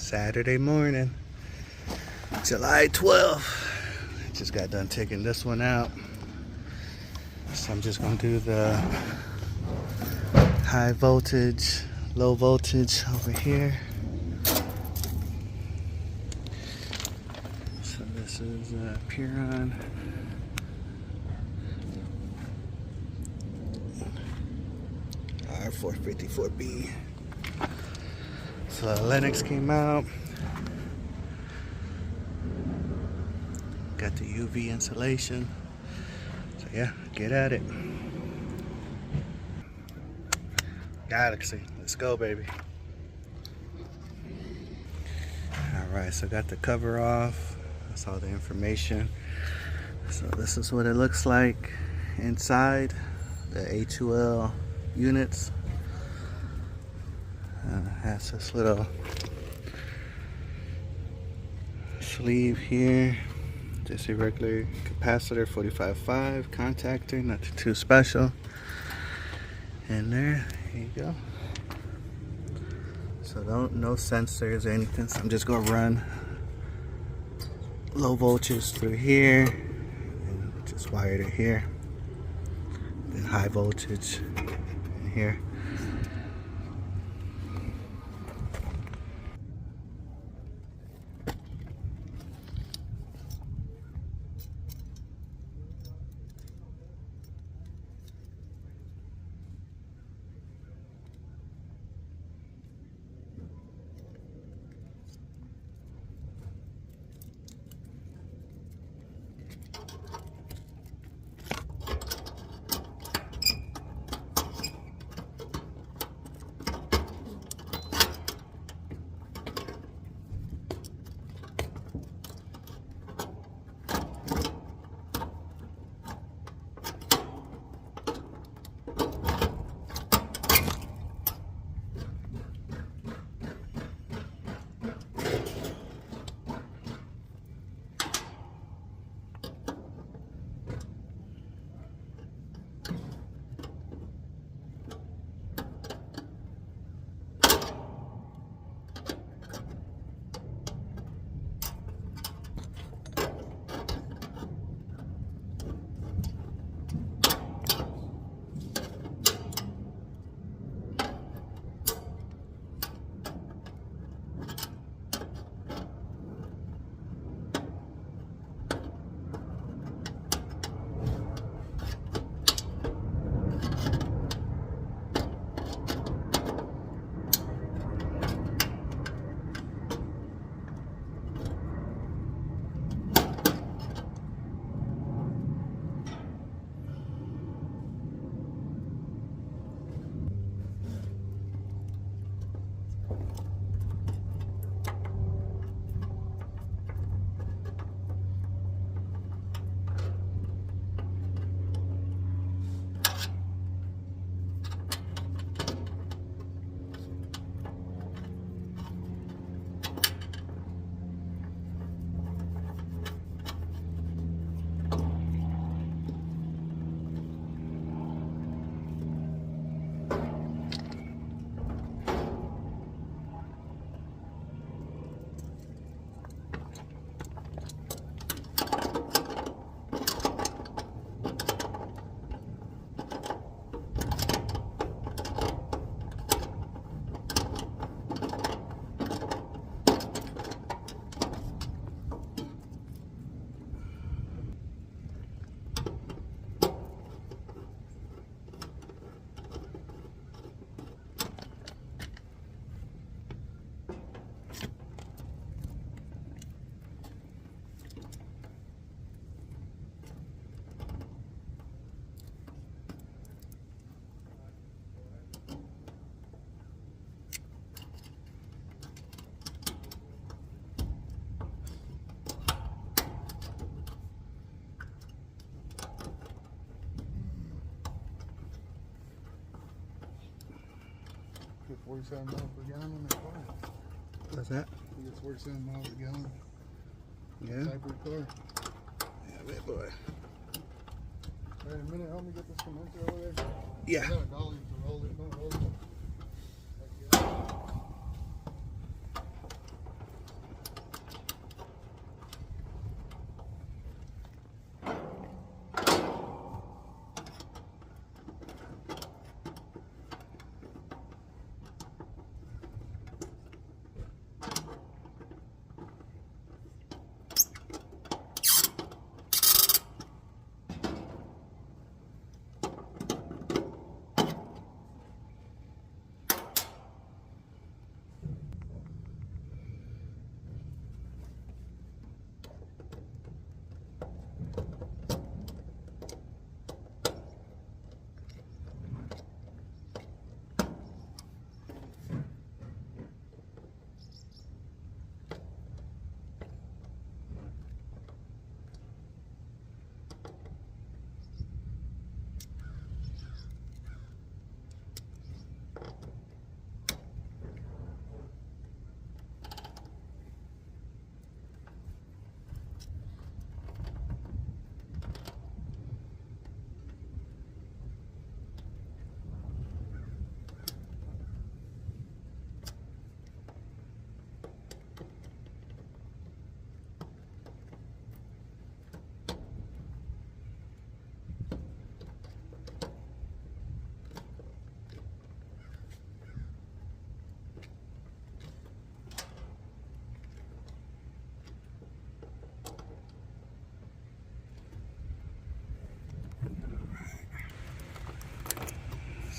Saturday morning, July 12th. Just got done taking this one out. So I'm just gonna do the high voltage, low voltage over here. So this is Puron. R454b. So Lennox came out. Got the UV insulation. So yeah, get at it. Galaxy, let's go, baby. Alright, so got the cover off. That's all the information. So this is what it looks like inside the A2L units. Has this little sleeve here. Just a regular capacitor, 45.5 contactor, nothing too special. And there you go. So no sensors or anything. So I'm just gonna run low voltage through here and just wired it here. Then high voltage in here. Get 47 miles per gallon on that car. What's that? You get 47 miles a gallon. Yeah. Hybrid car. Yeah, big boy. Wait a minute, help me get this condenser over there. Yeah. I got a dolly to roll it, don't roll it.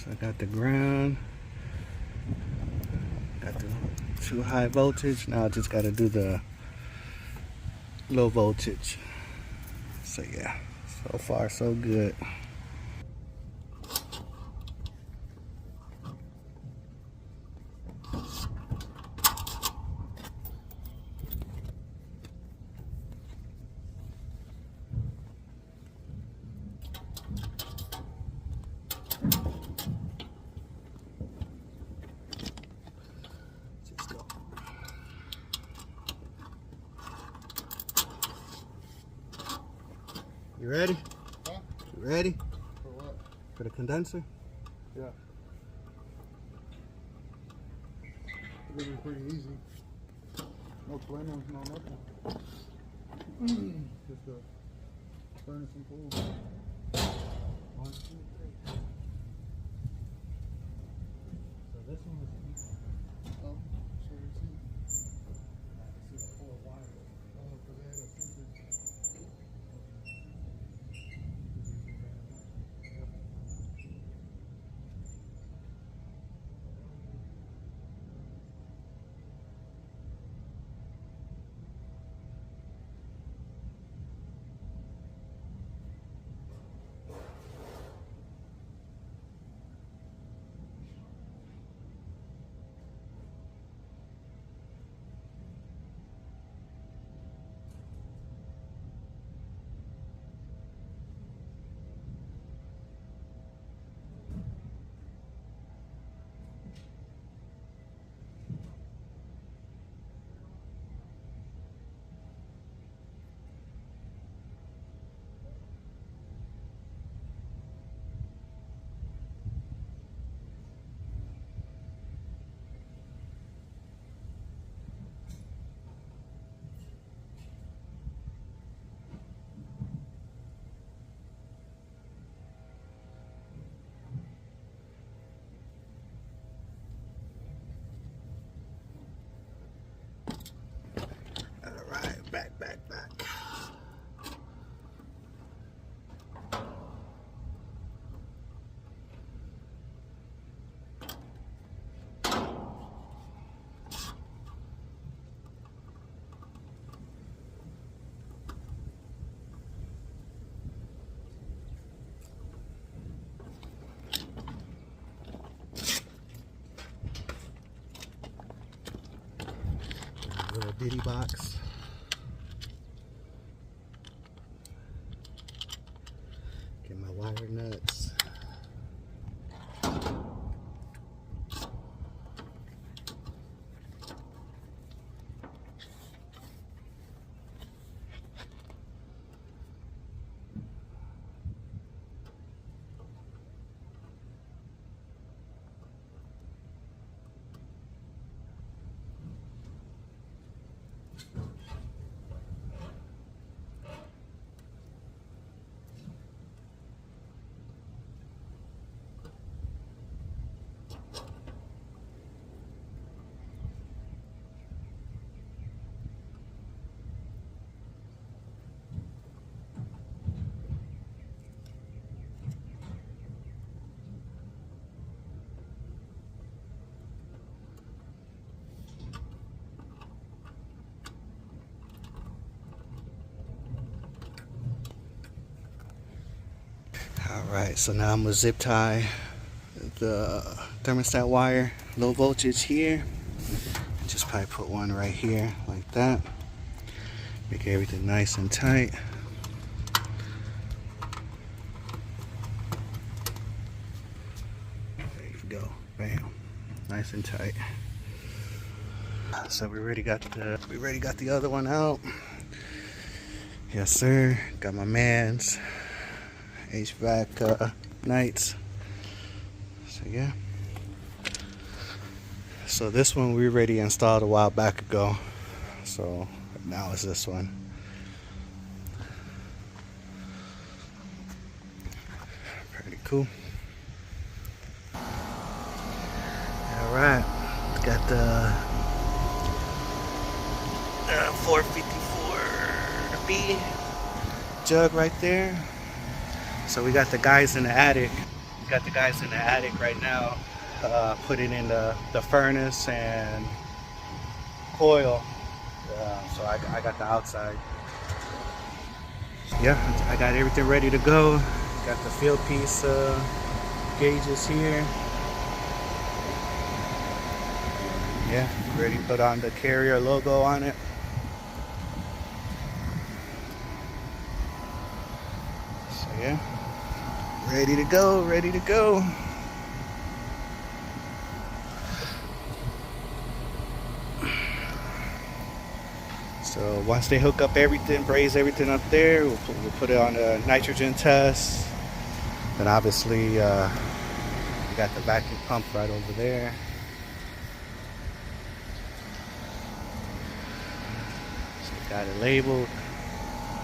So I got the ground, got the 2 high voltage. Now I just got to do the low voltage. So yeah, so far so good. You ready? Huh? You ready? For what? For the condenser? Yeah. It's gonna be pretty easy. No flammers, no nothing. Just a furnace and pool. 1, 2, 3. So this one was easy. Oh, so you see. See the 4 wires. Oh, because they had a filter. Alright, back. Little bitty box. Get my wire nuts. Alright, so now I'm gonna zip tie the thermostat wire, low voltage here. Just probably put one right here like that. Make everything nice and tight. There you go. Bam. Nice and tight. So we already got the other one out. Yes sir. Got my man's HVAC nights. So yeah. So this one we already installed a while back ago. So now it's this one. Pretty cool. Alright. Got the 454b jug right there. So we got the guys in the attic Got the guys in the attic right now, putting in the furnace and coil. So I got the outside. Yeah, I got everything ready to go. Got the field piece gauges here. Yeah, ready to put on the Carrier logo on it. So yeah, ready to go, ready to go. So once they hook up everything, braze everything up there, we'll put it on a nitrogen test. Then obviously we got the vacuum pump right over there. So got it labeled.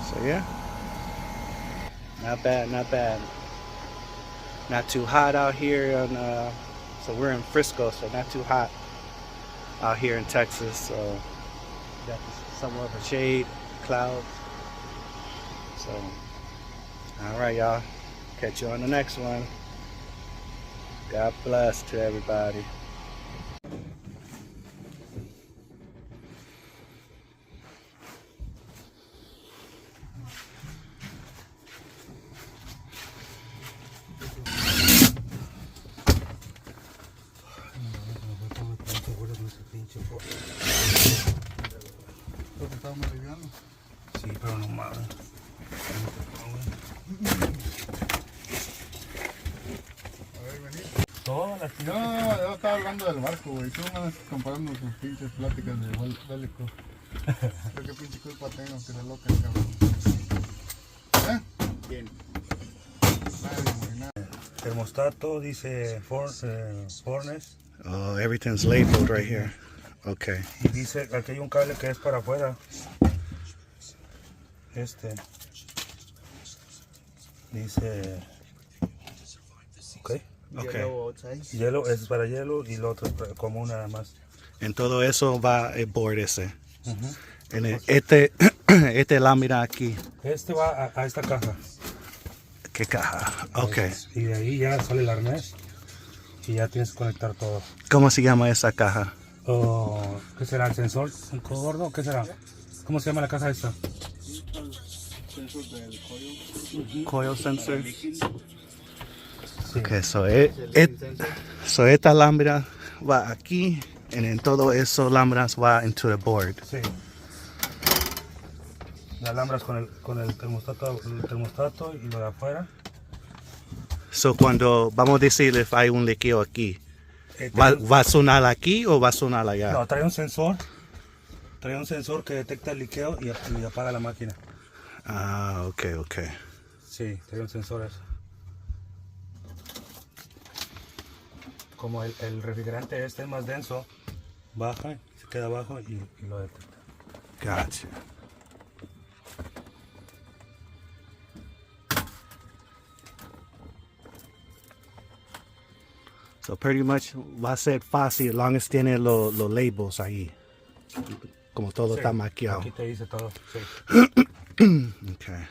So yeah, not bad, not bad. Not too hot out here on, so we're in Frisco, so not too hot out here in Texas. So got somewhat of a shade, clouds. So all right, y'all, catch you on the next one. God bless to everybody. Estaba muy liviano. Sí, pero no mames. A ver, vení. Todas las No, yo estaba hablando del barco, güey. Tú me andas comparando tus pinches pláticas de bélico. Pero qué pinche culpa tengo que se loca el cabrón. ¿Eh? Bien. Nadie, güey, nada. Termostato dice furnace. Oh, everything's labeled right here. Okay. Y dice, aquí hay un cable que es para afuera. Dice, ok. Okay. Hielo, es para hielo y lo otro es común nada más. En todo eso va el board ese. En este lámina aquí. Este va a esta caja. ¿Qué caja? Okay. Y de ahí ya sale el arnés y ya tienes que conectar todo. ¿Cómo se llama esa caja? ¿Qué será? ¿El sensor? ¿Un gordo? ¿Qué será? ¿Cómo se llama la caja esta? Sensor del coil. Coil sensor. Sí. Okay, so esta lámina va aquí, y en todo eso láminas va into the board. Sí. Las alambras con el termostato y lo de afuera. So cuando vamos a decir if hay un liqueo aquí, ¿va a sonar aquí o va a sonar allá? No, trae un sensor. Trae un sensor que detecta el liqueo y apaga la máquina. Ah, okay. Sí, trae un sensor eso. Como el refrigerante este es más denso, baja, se queda abajo y lo detecta. Gotcha. So pretty much va a ser fácil, as long as tiene los labels ahí. Como todo Sí, está maquillado. aquí te dice todo, sí. Okay.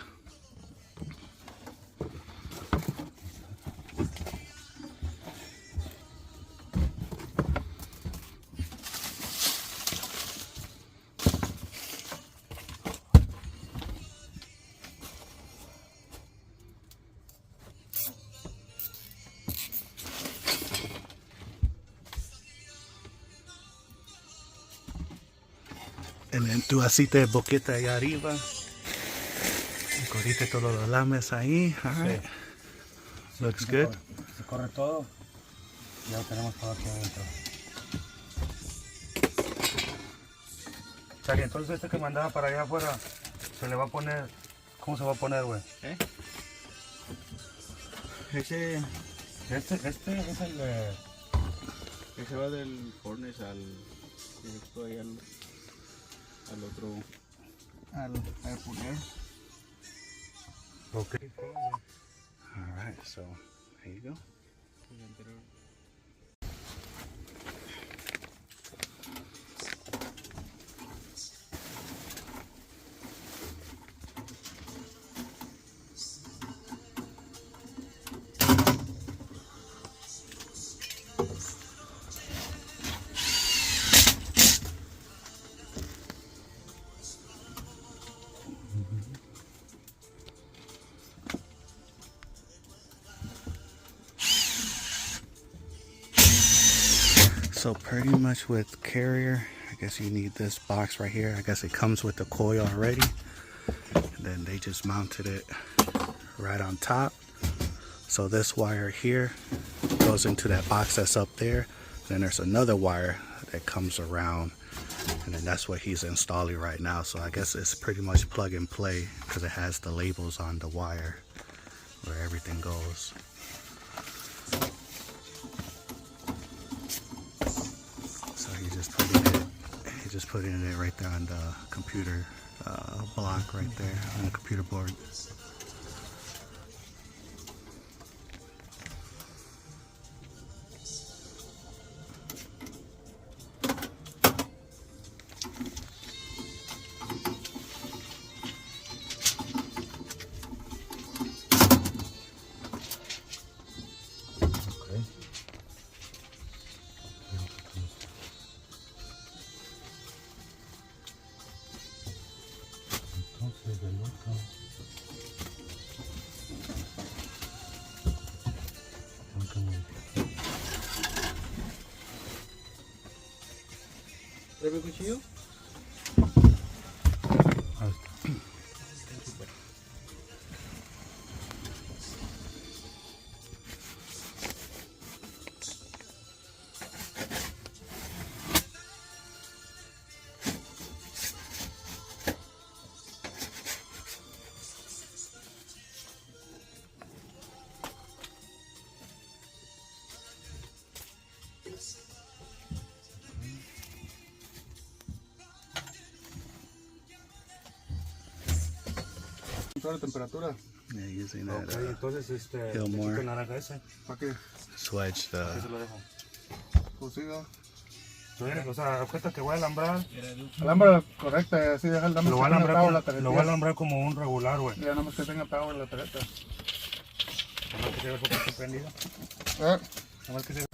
Y tú asiste boqueta allá arriba. Y corriste todos los lames ahí. All right. Sí, Looks good. Se corre todo. Ya lo tenemos todo aquí adentro. Charlie, entonces este que mandaba para allá afuera, se le va a poner... ¿Cómo se va a poner, güey? Ese Este es el de... Ese va del furnace al directo ahí al otro. Al poner. Ok. All right, so there you go. So pretty much with carrier, I guess you need this box right here. I guess it comes with the coil already. And then they just mounted it right on top. So this wire here goes into that box that's up there. Then there's another wire that comes around, and then that's what he's installing right now. So I guess it's pretty much plug and play because it has the labels on the wire where everything goes. So he's just putting it right there on the computer block right there on the computer board. ¿Trae mi cuchillo? ¿Toda la temperatura? Yeah, using that Ok, entonces Gilmore. el naranja ese, ¿Para qué? swedge the ese lo dejo. Cocido. O sea, cuenta que voy a alambrar. Alambre correcta, así deja el dame Lo voy a alambrar como un regular, güey. Ya no más que tenga power la tarjeta. Nomás que se ve un poquito prendido. Nomás que se ve.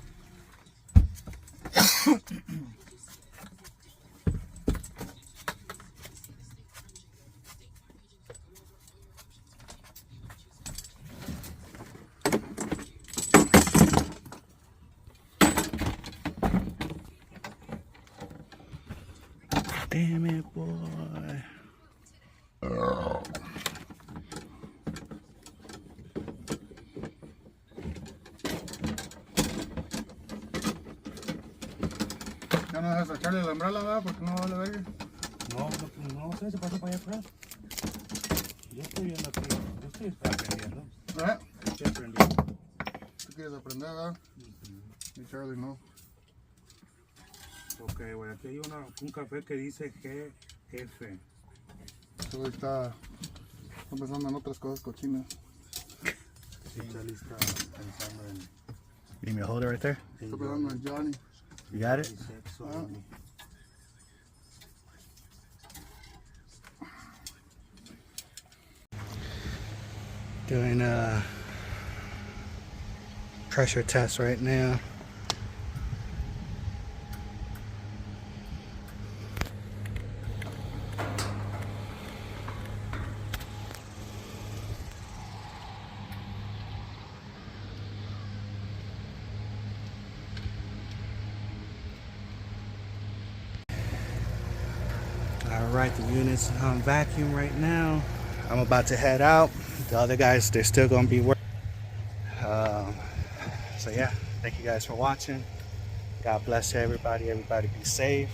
Damn it, boy. Ya no dejas echarle la umbrella, ¿verdad? Porque no vale ver. No sé, se pasó para allá atrás. Yo estoy viendo aquí, yo estoy aprendiendo. Estoy aprendiendo. ¿Tú quieres aprender, verdad? Y Charlie no. Ok, güey, aquí hay un café que dice GF. Este güey está pensando en otras cosas cochinas. Sí, Charlie está pensando en You need me to hold it right there? Está pensando en Johnny. You got it? sexo. Doing a pressure test right now. Alright, the unit's on vacuum right now. I'm about to head out. The other guys, they're still going to be working. So yeah, thank you guys for watching. God bless everybody. Everybody be safe.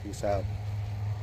Peace out.